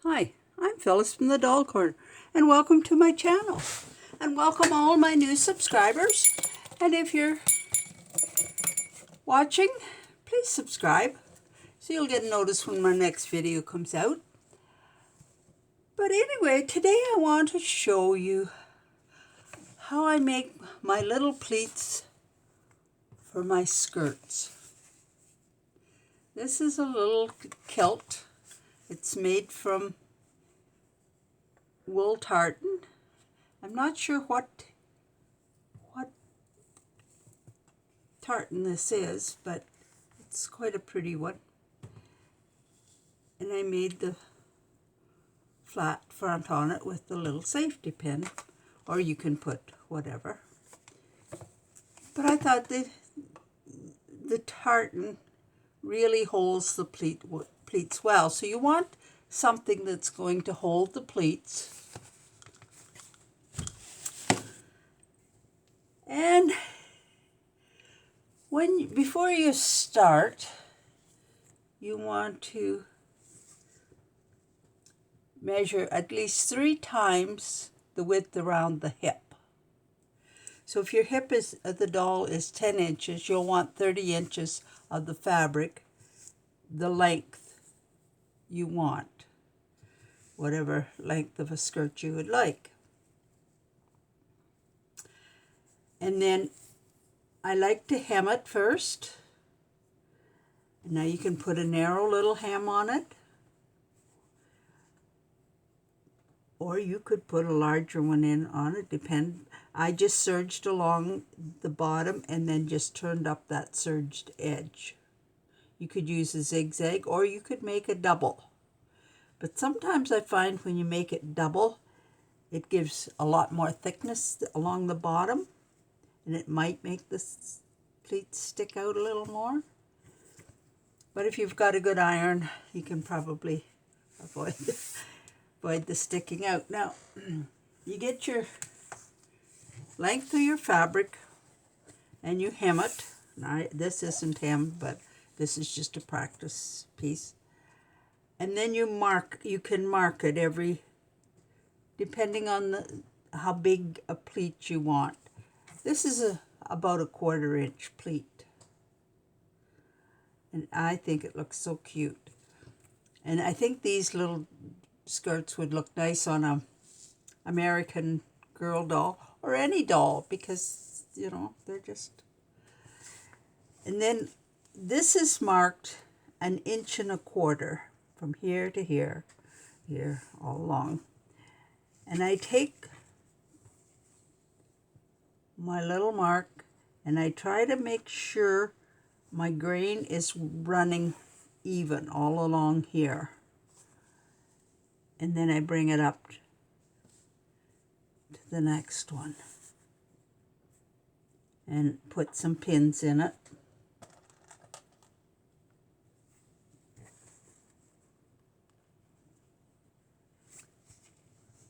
Hi, I'm Phyllis from the Doll Corner, and welcome to my channel. And welcome all my new subscribers. And if you're watching, please subscribe so you'll get a notice when my next video comes out. But anyway, today I want to show you how I make my little pleats for my skirts. This is a little kilt. It's made from wool tartan. I'm not sure what tartan this is, but it's quite a pretty one. And I made the flat front on it with the little safety pin, or you can put whatever. But I thought the tartan really holds the pleats well. So you want something that's going to hold the pleats. And before you start, you want to measure at least 3 times the width around the hip. So if your hip of the doll is 10 inches, you'll want 30 inches of the fabric, the length you want, whatever length of a skirt you would like. And then I like to hem it first. Now you can put a narrow little hem on it, or you could put a larger one in on it, I just serged along the bottom and then just turned up that serged edge. You could use a zigzag, or you could make a double. But sometimes I find when you make it double, it gives a lot more thickness along the bottom, and it might make the pleats stick out a little more. But if you've got a good iron, you can probably avoid the sticking out. Now, you get your length of your fabric and you hem it. Now, this isn't hemmed, but this is just a practice piece. And then you can mark it depending on how big a pleat you want. This is about a 1/4 inch pleat. And I think it looks so cute. And I think these little skirts would look nice on a American Girl doll or any doll, because, you know, they're just... And then this is marked 1 1/4 inches from here to here, all along. And I take my little mark and I try to make sure my grain is running even all along here. And then I bring it up to the next one and put some pins in it.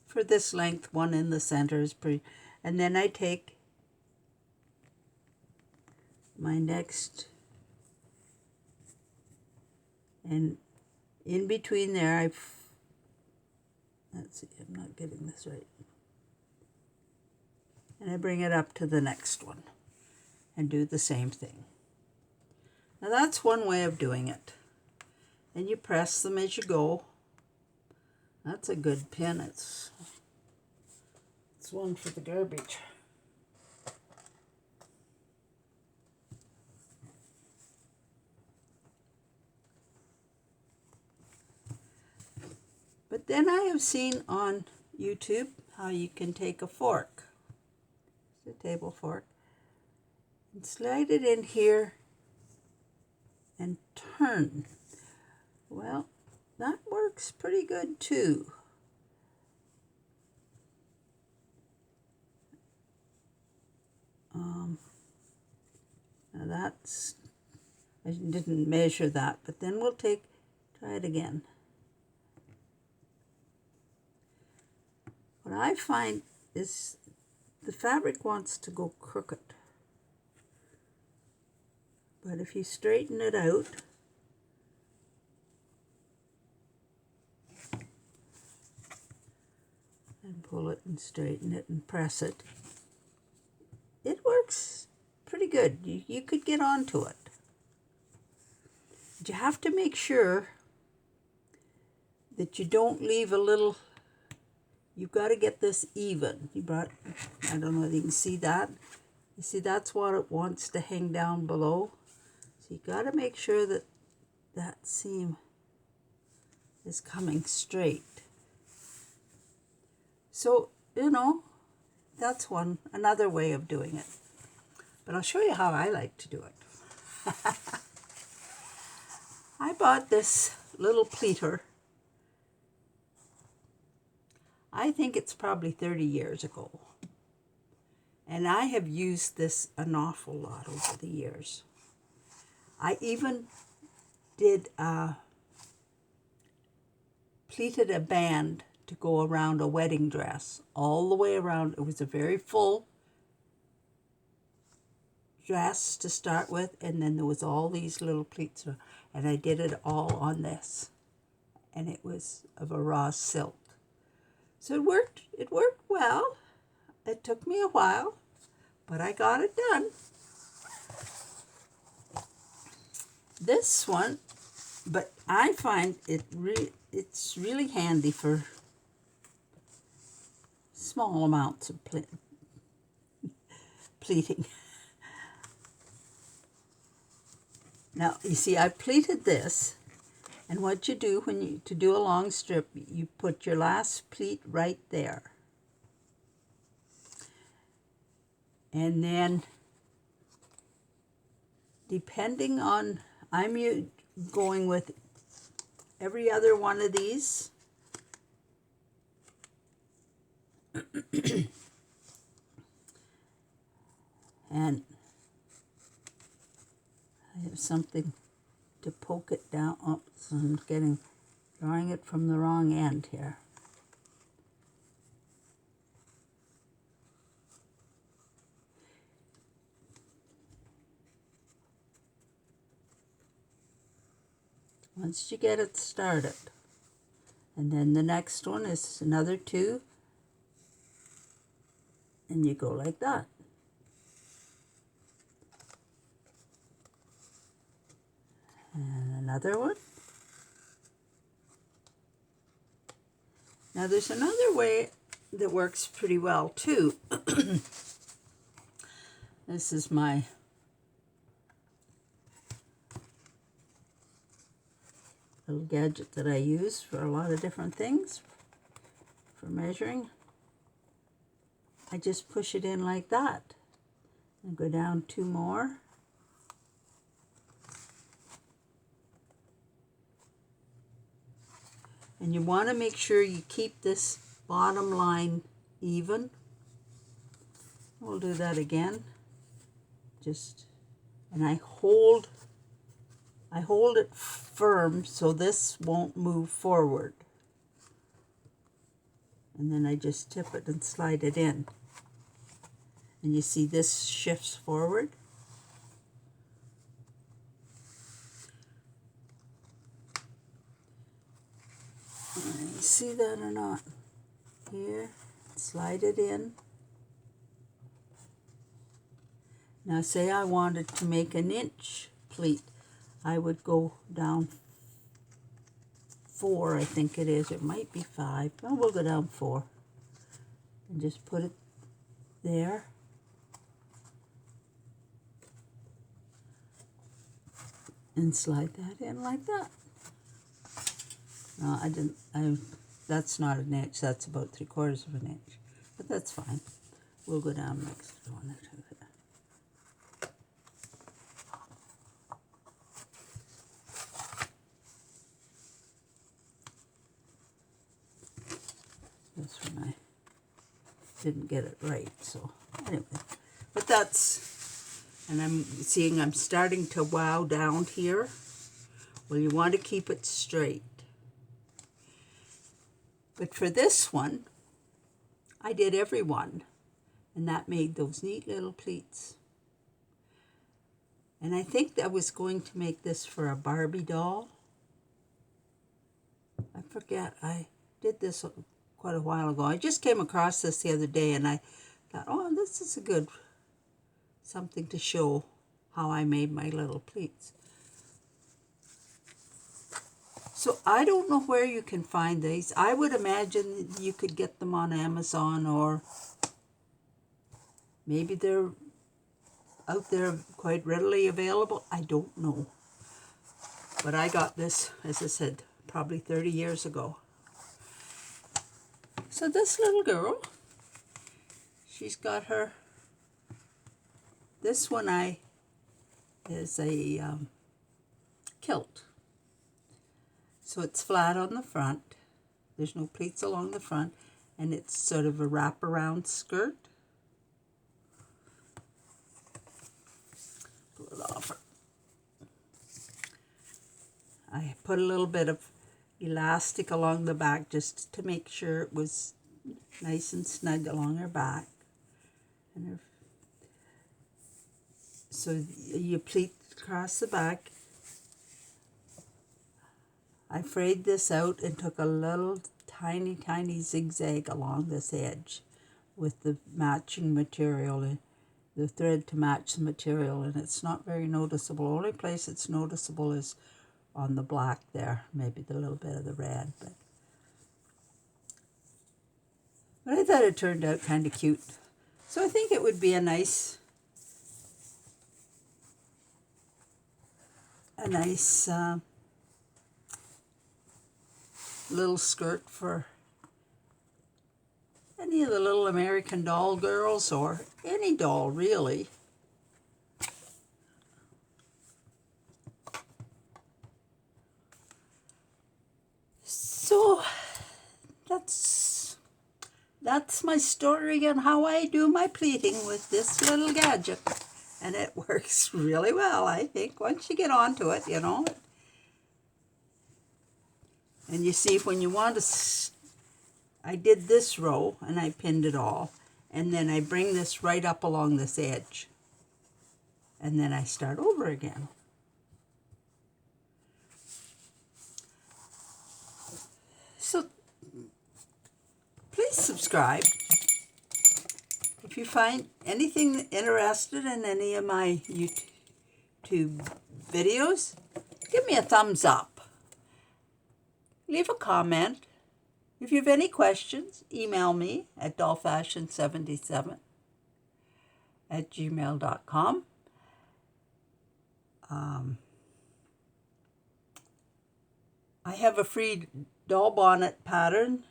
For this length, one in the center is pretty. And then I take my next, and in between there, let's see, I'm not getting this right. And I bring it up to the next one and do the same thing. Now that's one way of doing it. And you press them as you go. That's a good pin. It's one for the garbage. But then I have seen on YouTube how you can take a fork, it's a table fork, and slide it in here and turn. Well, that works pretty good too. Now that's, I didn't measure that, but then we'll try it again. What I find is the fabric wants to go crooked. But if you straighten it out, and pull it and straighten it and press it. It works pretty good. You could get onto it. But you have to make sure that you don't leave a little. You've got to get this even. I don't know if you can see that. You see, that's what it wants to hang down below. So you got to make sure that that seam is coming straight. So, that's another way of doing it. But I'll show you how I like to do it. I bought this little pleater. I think it's probably 30 years ago. And I have used this an awful lot over the years. I even pleated a band to go around a wedding dress, all the way around. It was a very full dress to start with, and then there was all these little pleats, and I did it all on this, and it was of a raw silk. So it worked well. It took me a while, but I got it done. This one, but I find it's really handy for small amounts of pleating. Now, you see, I pleated this, and what you do to do a long strip, you put your last pleat right there. And then, depending on, I'm going with every other one of these. And I have something to poke it down. Oh, so I'm drawing it from the wrong end here. Once you get it started, and then the next one is another 2, and you go like that. And another one. Now there's another way that works pretty well too. This is my little gadget that I use for a lot of different things for measuring. I just push it in like that and go down 2 more. And you want to make sure you keep this bottom line even. We'll do that again. And I hold it firm so this won't move forward. And then I just tip it and slide it in. And you see this shifts forward. See that or not? Here, slide it in. Now say I wanted to make an inch pleat. I would go down 4, I think it is. It might be 5. Well, we'll go down 4. And just put it there. And slide that in like that. No, that's not an inch, that's about 3/4 of an inch. But that's fine. We'll go down next one or 2 here. This one I didn't get it right, so anyway. But and I'm starting to wow down here. Well, you want to keep it straight. But for this one, I did every one, and that made those neat little pleats. And I think I was going to make this for a Barbie doll. I forget, I did this quite a while ago. I just came across this the other day and I thought, oh, this is a good something to show how I made my little pleats. So I don't know where you can find these. I would imagine you could get them on Amazon, or maybe they're out there quite readily available. I don't know. But I got this, as I said, probably 30 years ago. So this little girl, she's got her, this one is a kilt. So it's flat on the front. There's no pleats along the front, and it's sort of a wraparound skirt. Pull it off. I put a little bit of elastic along the back just to make sure it was nice and snug along her back. And her, so you pleat across the back. I frayed this out and took a little tiny zigzag along this edge with the matching material and the thread to match the material, and it's not very noticeable. The only place it's noticeable is on the black there, maybe the little bit of the red, but I thought it turned out kind of cute. So I think it would be a nice little skirt for any of the little American Doll girls, or any doll really. So that's my story on how I do my pleating with this little gadget, and it works really well, I think, once you get onto it, you know. And you see, when you want to, I did this row and I pinned it all, and then I bring this right up along this edge, and then I start over again. So please subscribe. If you find anything interested in any of my YouTube videos, give me a thumbs up. Leave a comment. If you have any questions, email me at dollfashion77@gmail.com. I have a free doll bonnet pattern.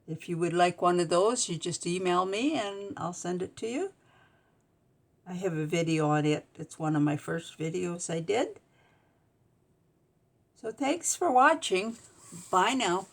If you would like one of those, you just email me and I'll send it to you. I have a video on it. It's one of my first videos I did. So thanks for watching. Bye now.